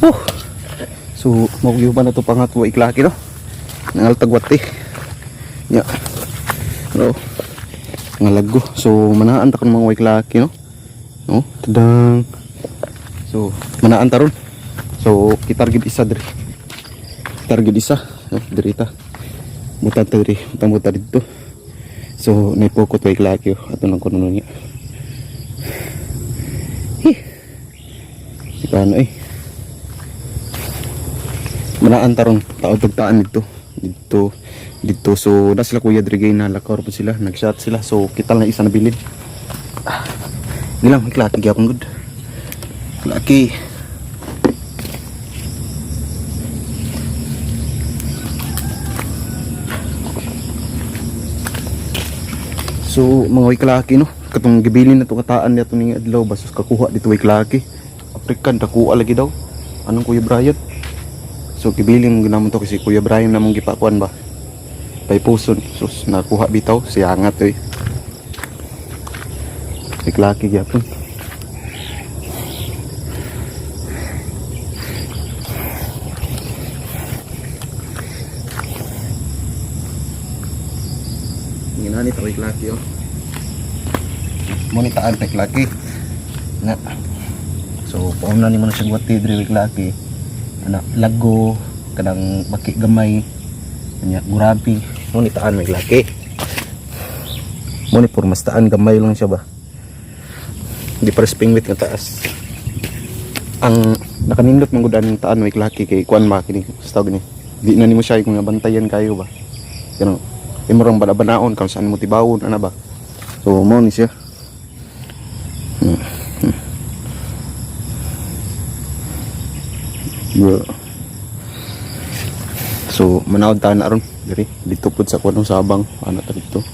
Oh. So magyuban na to pangatwa iklaki no. Nangaltagwat eh. Ya. No. Ngalago. So manaan ta kun mga iklaki no. No, tadang. So manaan ta ron. So kitargid isa diri. Target isa, diri ta. Mutan ta diri, mutan dito. So naipokot way klaki ato nang kuno niya. Ano eh. Manaan taron tao tagtaan dito so na sila kuya diri na lakor po sila nagshot sila so kita na isa na bilid. Gilang klaki gyapon good. Klaki. So mga klaki no katong gibilin na to kataan niya to ning adlaw basos kakuha dito way klaki. African dakuha lagi daw. Anong Kuya Brian? So gibilin mo ginamon to kasi Kuya Brian namong gipakuan ba. Pay puson. So nakuha bitaw siya angat eh. Iklaki gyapon. Nginani to iklaki oh. Monitaan ta iklaki. Na. So pauna ni mo na siya guwati diri iklaki. Ana lago kadang baki gamay kanya gurabi mo ni taan may laki mo ni purmastaan gamay lang siya ba di pares pingwit nga taas ang nakanindot man gud aning taan may laki kay kuan ba kini staw gini di na nimo siya kung bantayan kayo ba kano imurang balabanaon kung saan mo tibawon ana ba so mo ni siya yeah. So manawad ta na ron diri dito pud sa kuno Sabang ana ta dito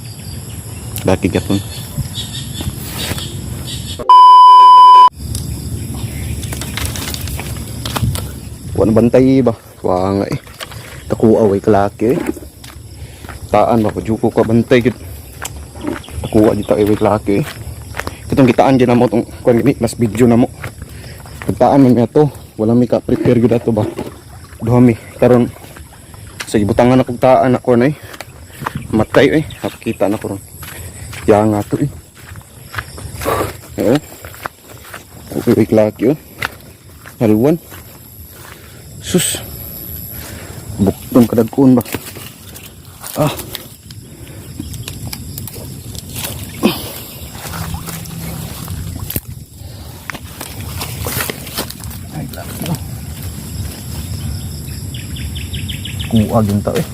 laki gyapon wan bantay ba wa nga eh takuha way kalaki eh taan ba juko ka bantay gid takuha dito ay way kalaki eh kitong kitaan gyud namo tong kuan gini mas video namo pagtaan man ato wala mi ka prepare gyud ato ba duhami karon sa ibutangan na kugtaan ako na eh matay eh nakikita na ko ron kaya nga to eh okay klaki oh halwan sus buktong kadagkon ba ah ay klaki oh kuag yung tao eh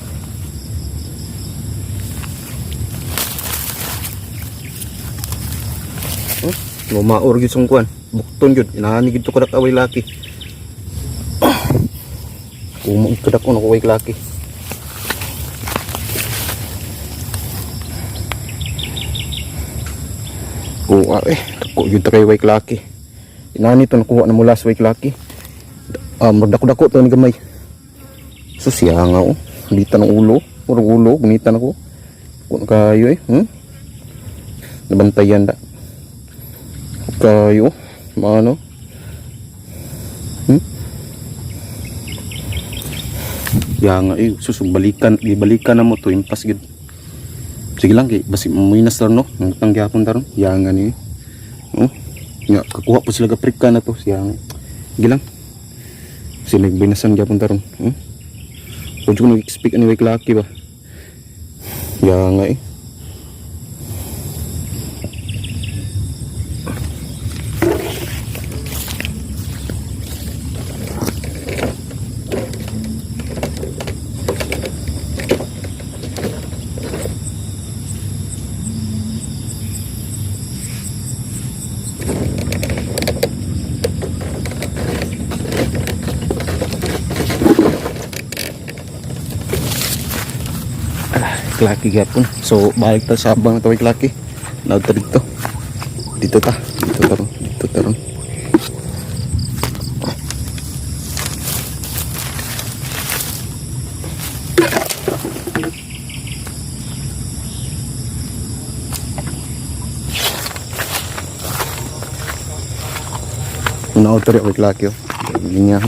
maur gyud sung kuan bukton gyud inani gyud to kadak away laki umong kadak ko away laki kuha eh dako gyud kay way laki inani to nakuha na mula sa way laki magdako-dako to ni gamay susya nga oh gunita ng ulo puro ulo gunita na ko kung kayo eh nabantayan da kayo maano ya nga eh susubalikan ibalikan na mo to impas gid sige lang kay basi muinas lang no ang tangyapon taron ya nga ni nga kakuha po sila gaprika na to siya sige lang sila binasan gyapon taron kung ko nag-expect anyway klaki ba ya nga eh klaki gyapon so balik ta sa Sabang tawag klaki naud ta dito taron naud ta rin klaki linya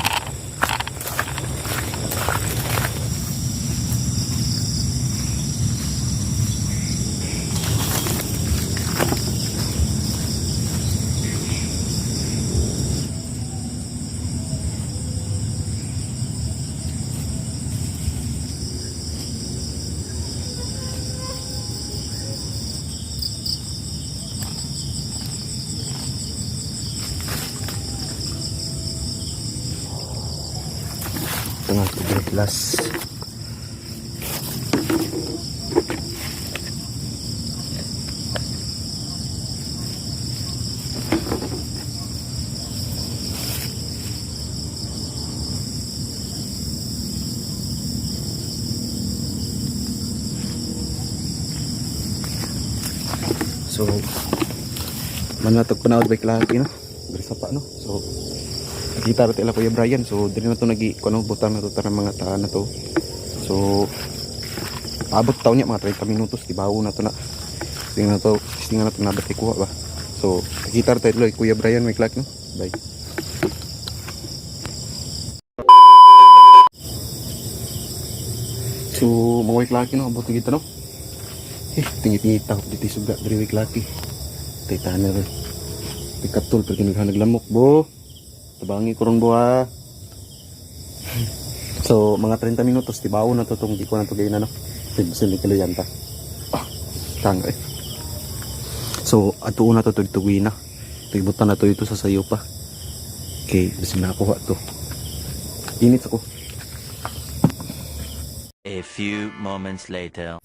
Tengah 13. So, manatog panahod ba kilaki, no? Bersa pa, no? So, nakita rin tila Kuya Brian. So, dili na to nagi, kuno, butang na to tarang mga taan na to. So, abot taon niya, mga 30 minutos, dibawo na to na. Tingnan na to nabat ikuha ba. So, nakita rin tila Kuya Brian, may klak, no? Bye. So, mga klaki, no? Abot na kita, no? Tingit-tingit ako dito suga dari wik laki. Tay taner. Tikatul pergi naglamok bo. Tabangi kurang buah. So mga 30 minutos tibaw na to tong di ko na to gayna no. Tigsil ni kalayan ta. Tanga eh. So ato na to tugtugi na. Tibutan na to ito sa sayo pa. Okay, bisin na ako to. Init ako. A few moments later.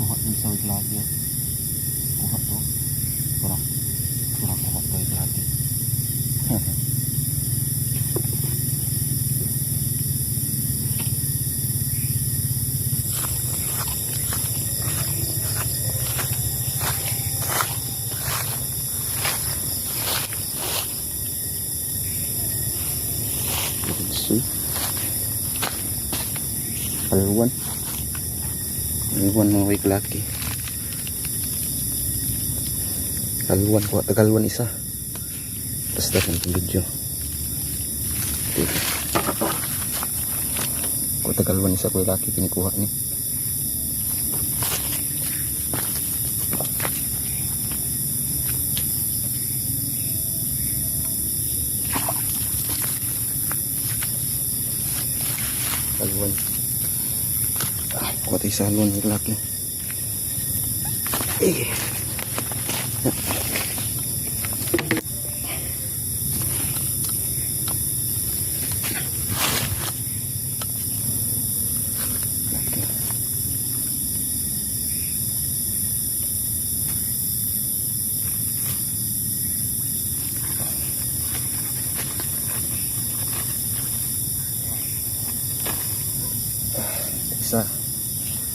Kuha ng sa wik laki. Kuha to. Kurang kuha to wik laki. Alwan mga wik laki. Alwan kuha tagalwan isa. Tapos dapat ng video. Kuha tagalwan isa kuha laki pinikuha ni. Alwan. Kuha tayo sa alwan wik laki. Isa.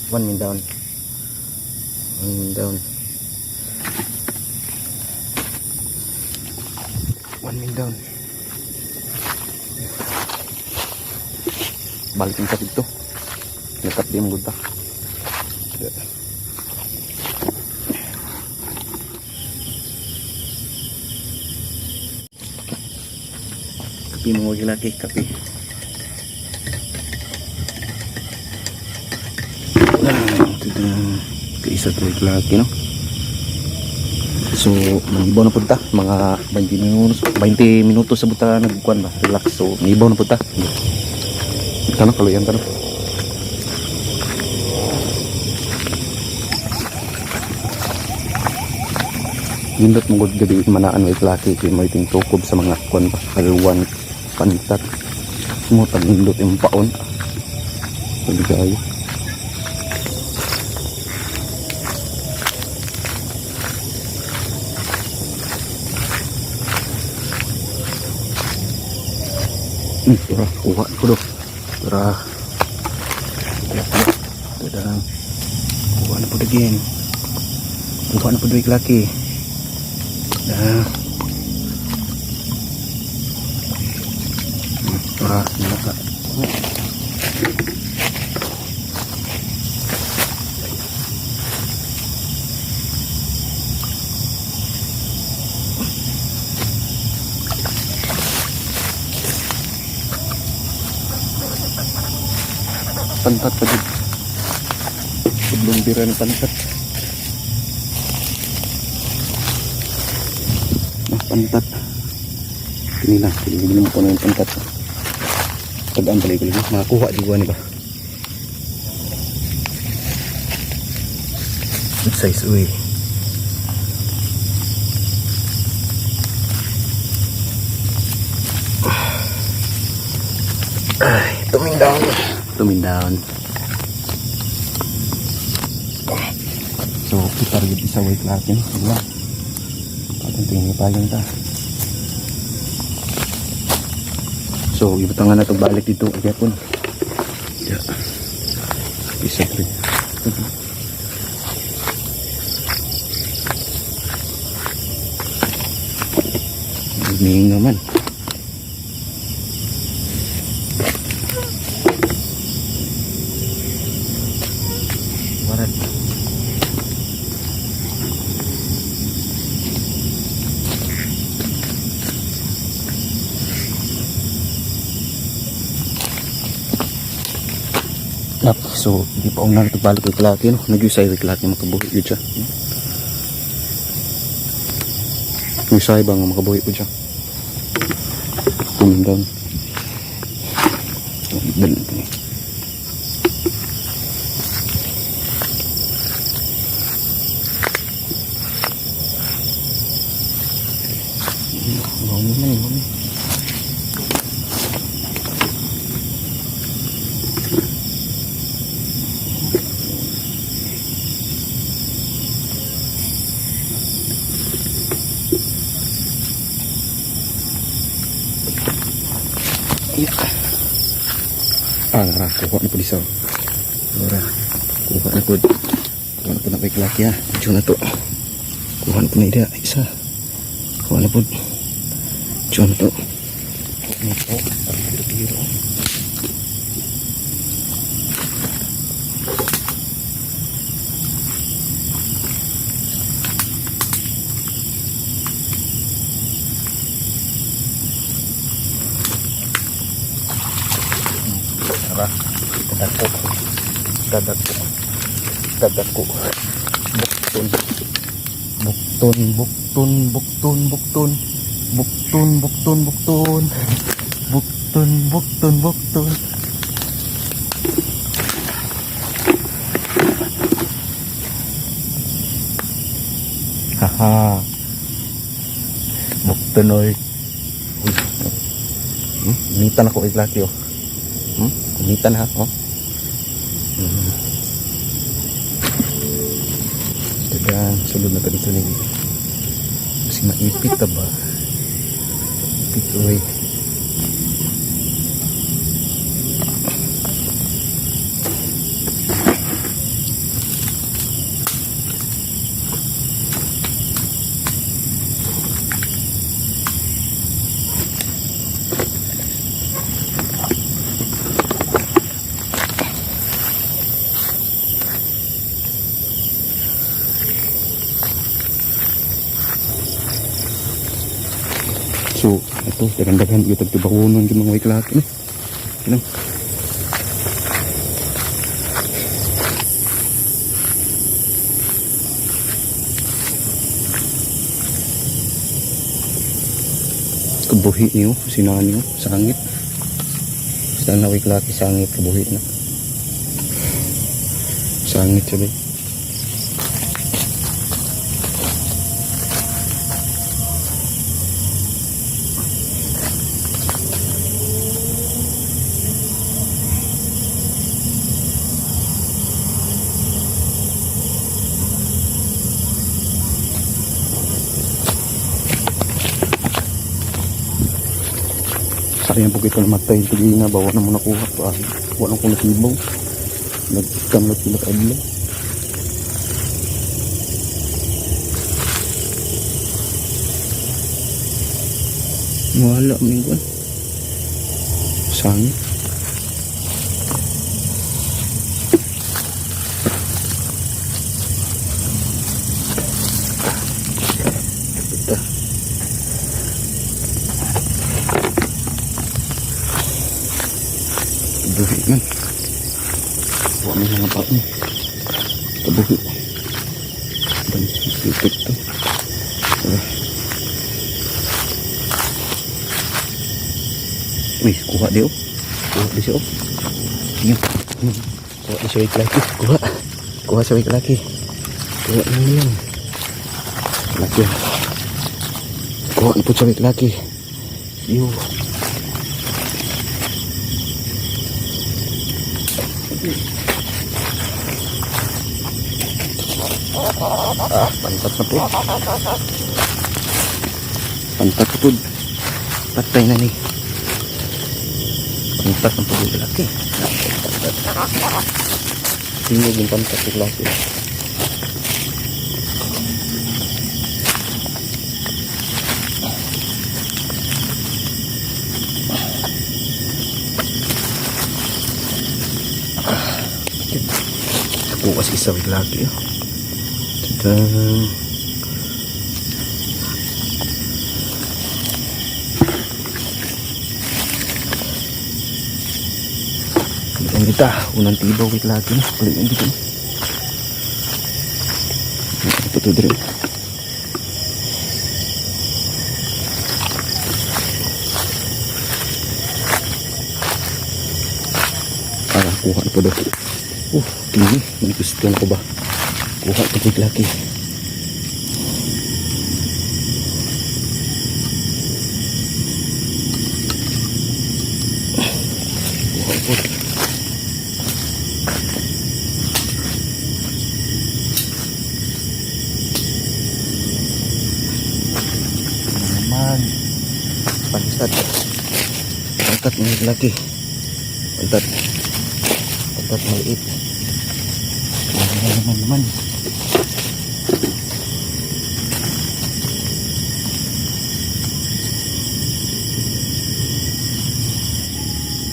1 min down. 1 min down. 1 min down. Balikin ka dito. Nakap di mo gudta. Kapi mo lagi kapi. Isa to lagi no. So mangibaw na punta mga 20 minutos sa buta nagkuan ba relax. So mangibaw na punta kana kaluyan ta no. Nindot mong gabi manaan wa laki kay may ting tukob sa mga kuan ba kaluwan panitat mo tagindot yung paon. Pagigay kuha ko do para Dadang. Kuha na po again. Kuha na po duwik laki. Naka. Pantat pa din. Sebelum biran pantat. Pantat. Ini lah, ini belum ko na yung pantat. Tagaan pala ko. Makakuha juga ni ba. Good size uy. Ay, tuming down. So, kita rin isa weight natin. Diba? Tingin pa yun ta. So, ibutangan na ito balik dito. Kaya po. Yeah. Isa rin. Humingi naman. Warat. So, di pa una ito balik yung kalaki, no? Nag-usay yung kalaki, makabuhi yun siya. Usay ba nga makabuhi po siya? Kumindang. Dali ito eh. Ngara, kuha na po disaw. Ngara, kuha na po. Kuha na po na kay laki ha. Diyo na to. Kuha na po na ida. Isa. Kuha na po. Diyo na to. Kuha na po. Ang biro-biro. Dadako bukton haha bukton oy. Umitan ako iglaki oh. Umitan ha oh. Dagang sulod na dito ni kasi maipit ta ba ipit oy. So, ito, dagan-dagan ito tagtibakunon yung mga wiklaki. Ano? Kabuhi niyo, sinahan niyo, sangit. Basta na wiklaki, sangit, kabuhi na. Sangit sabi. Sayang po kita namatay ito gina, bawa na mo nakuha. Wala ko nasibaw. Nagkamot sila ka adlaw. Wala mingguan. Sangit. Ito. Buhi man. Buha may mga bak ni. Kabuhi. Balik sikit to. Uy, kuha di oh. Kuha di siya oh. Yun. Kuha di siya wait laki. Kuha. Kuha siya wait laki. Kuha na yan. Laki. Kuha na po siya wait laki. Yun. Ah, pantat na po. Pantat na po. Patay na ni. Pantat na po yung laki. Tingnan yung pantat yung laki. Ako kasi isa yung laki. Tada. Ang kita, unang tibaw wait lagi na. Palit yung dito. Ito to dire. Kuha na po daw. Tingin. Manipis ka na ko ba? Kuha ito wait lagi. Kuha po. Pantat. Pantat maliit lagi. Pantat. Pantat maliit. Naman.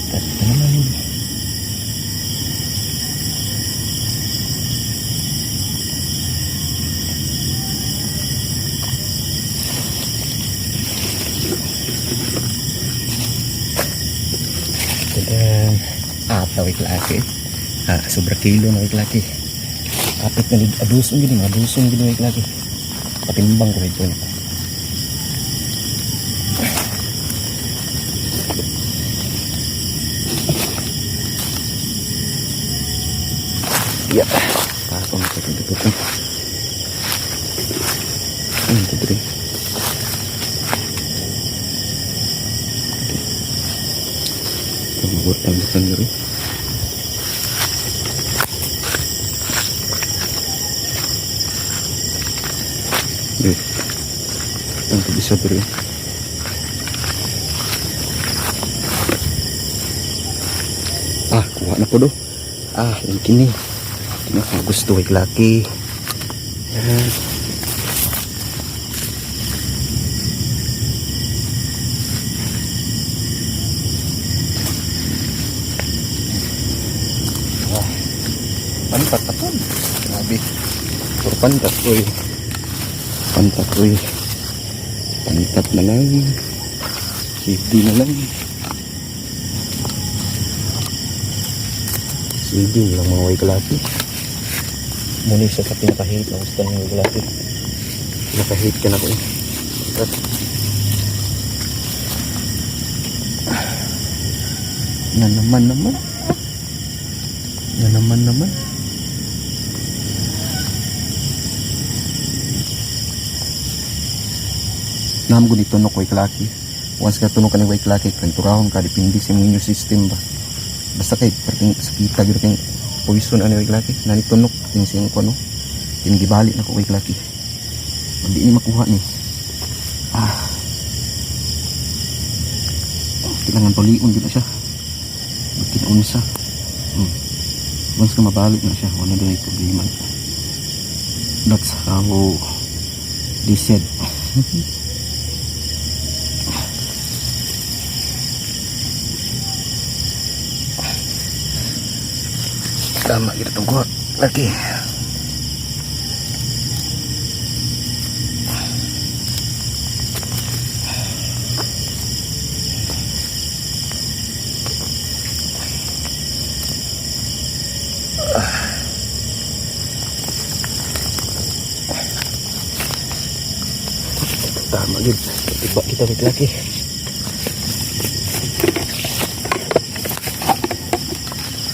Pantat naman. Tawik laki. Sobra kilo na wik laki. Apit na adusong gini, adusong gini wik laki. Patimbang ko ito. Ya, ako na ito ito. Ito ito. Bukan dulu. Nanti bisa beri. Kuha na po do. Yang kini. Kini ako gusto wik laki. Pantat na po. Grabe. Puro pantat ko eh. Pantat ko eh. Pantat na lang. CD na lang. CD lang mga way kalaki. Muna siya sa pinakahit. Ang gusto ng way kalaki. Pinakahit ka na ko eh. Pantat. Na naman. Na naman. Nam ko dito no koy klaki. Once ka tuno ka ni way klaki, kanturahon ka depende sa immune system ba. Basta kay perting sakita gyud kay poison ani way klaki. Nani tunok ting sing ko no. Kini gibali na ko way klaki. Hindi ni makuha ni. Kailangan paliun gyud siya. Magkinaunsa. Once na mabalik na siya, wala na yung problema. That's how they said. Tama kita tunggu lagi. Tama gid. Tiba kita lagi.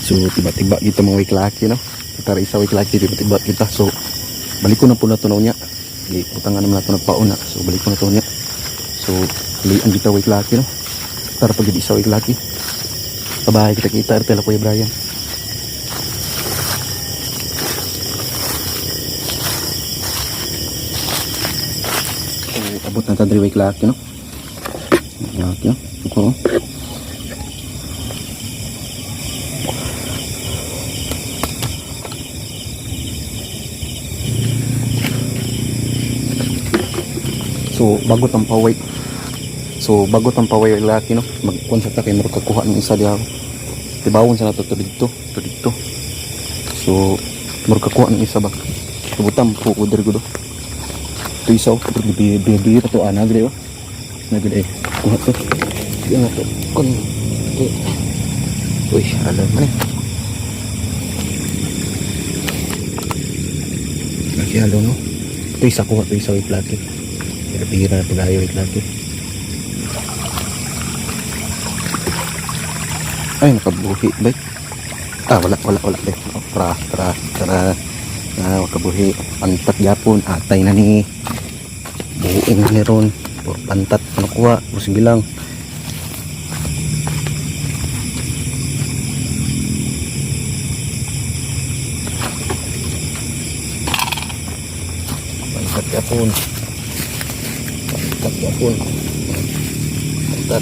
So tiba-tiba kita mga laki no. Kita isa laki tiba-tiba kita. So balik ko na po na tunaw niya. Di utangan naman nato nagpauna. So balik ko na tunaw niya. So lian kita laki no. Tara pag isa laki. Bye-bye kita artela Kuya Brian. Abot na tadri laki no. Laki no. Suko. So bago tampaway. So bago tampaway laki no. Mag-concept ta kay maro kakuha ng isa diha. Tibawon sa nato to dito. So maro kakuha ng isa ba. Tubutam po order ko do. Ito isa oh. Bili pa to anagre oh. Nagre kuha to. Yan na to. Kon. Uy, alam mo na. Laki halo no. Ito isa kuha to isa wait laki. Pira na pag-ayaw lagi. Ay, nakabuhi. Bay. Wala. Bay. Tara. Nakabuhi. Pantat yapon. Atay na ni. Buuing na ni ron. Pantat. Nakuha. Sige lang. Pantat yapon. Pun mantap.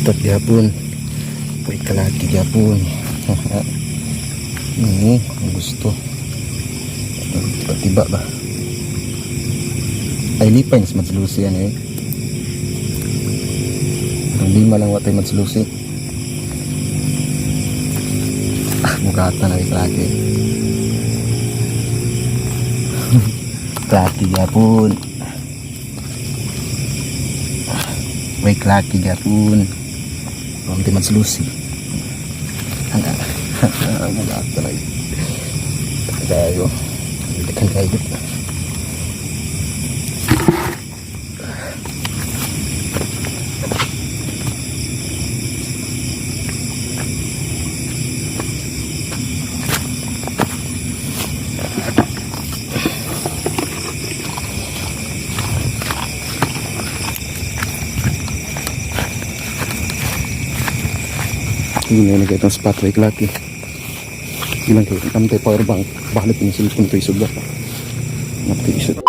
Tat yapon. Pwede ka lagi yapon. Ini ang gusto. Tiba-tiba ba? Ay lipan sa madslusi yan eh. Ang lima lang watay madslusi. Mugatan na lagi. Laki gapon. Wait laki gapon. Ronti madslusi. Mugatan lagi. Kayo. Dekan kayo. Ini na itong spot wake laki. Ilang kayo kamtay power bank. Balik ini silipon ito isog ba? Napti isog.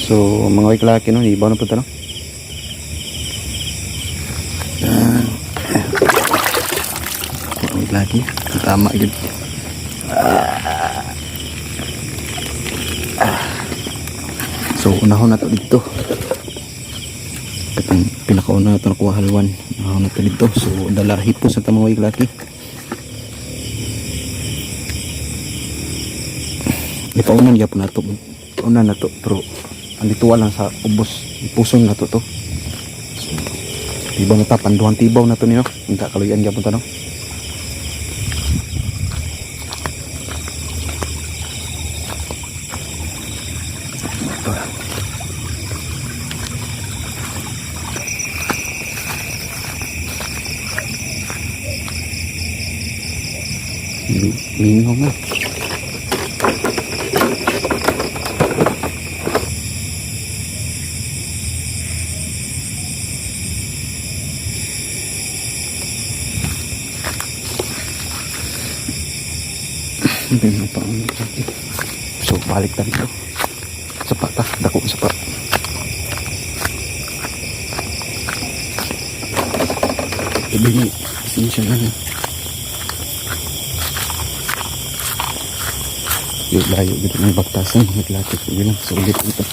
So mga wake laki no, ibaw na punta no. Wake laki, tama gid. So unahon na to dito. Katong pinakauna na ito nakuha halwan. Unahon na to dito. So dala hipon sa tamang wake laki. Ipaunan gyapon na to. Una na to pero andito lang sa ubos. Ipusong na to to. So, tibaw na ta, panduhang tibaw na to niyo. Hindi kaluyan gyapon ta no. Minum mo. So balik tayo dito. Sapa ta, dako sapa. Ibigay, sinisya na. Yung layo gitu ng bagtasan, naglakit ko bilang sulit ito.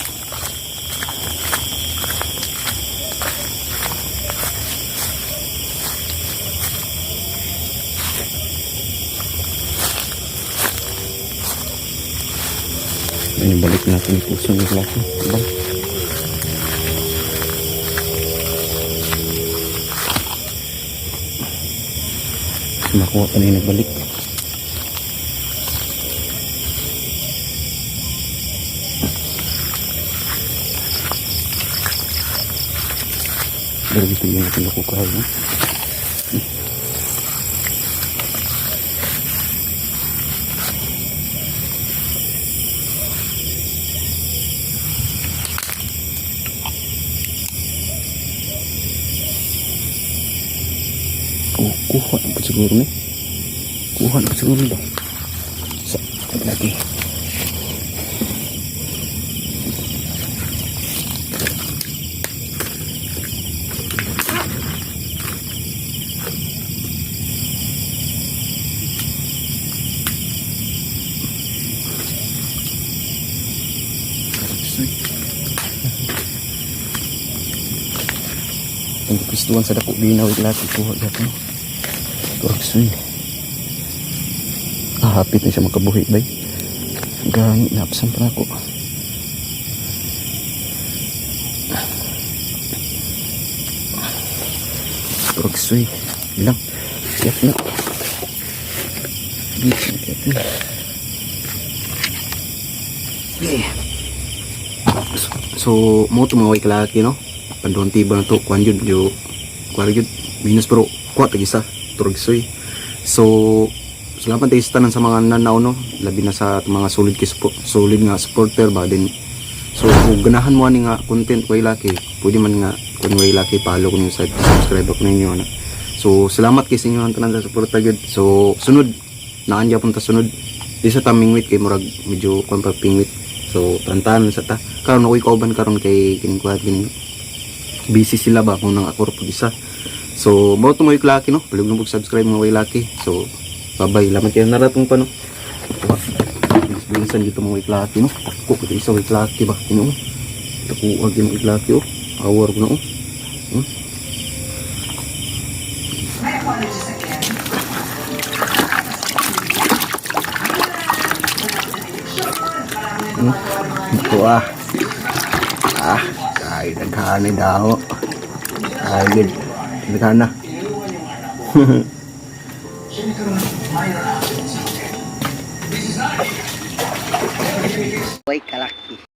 Ini balik natin ito sa naglakit. Diba? Makuha pa na yung nagbalik. Pero dito yung natin nakukuha no? Kuha na pa siguro ni. Kuha na pa siguro ba? Sa lagi. Ang gustuhan sa dako ginaw lagi kuha dapat. Turksoy. Hapit na siya makabuhi bay. Gani napsan pa ako. Turksoy. Bilang. Siap na. So, mo tumaway kalaki no. Pandon tiba na to kuan jud yo. Kuan jud minus pero kuat lagi sa Turksoy. So salamat tayo sa tanan sa mga nanaw no, labi na sa mga solid nga supporter ba din. So kung ganahan mo ani nga content way laki, pwede man nga kung way laki follow ko niyo sa subscribe ko ninyo na. So salamat kay sa inyo ang tanan sa suporta gyud. So sunod naan gyapon ta sunod. Di sa taming wit kay murag medyo kon pa pingwit. So tantan sa ta. Karon ako'y kauban karon kay kining kuat kining busy sila ba kung nang ako pag isa. So mo to mo laki no, palug nang subscribe mga way laki. So bye-bye, lamat kayo naratong pa no. Bilisan dito mga way laki no. Tako ko isa way laki ba kino. Tako ag yung way laki oh. Awar ko na oh. Ito kahit nagkahanay daw. Ay, nagkana. Boy, kalaki.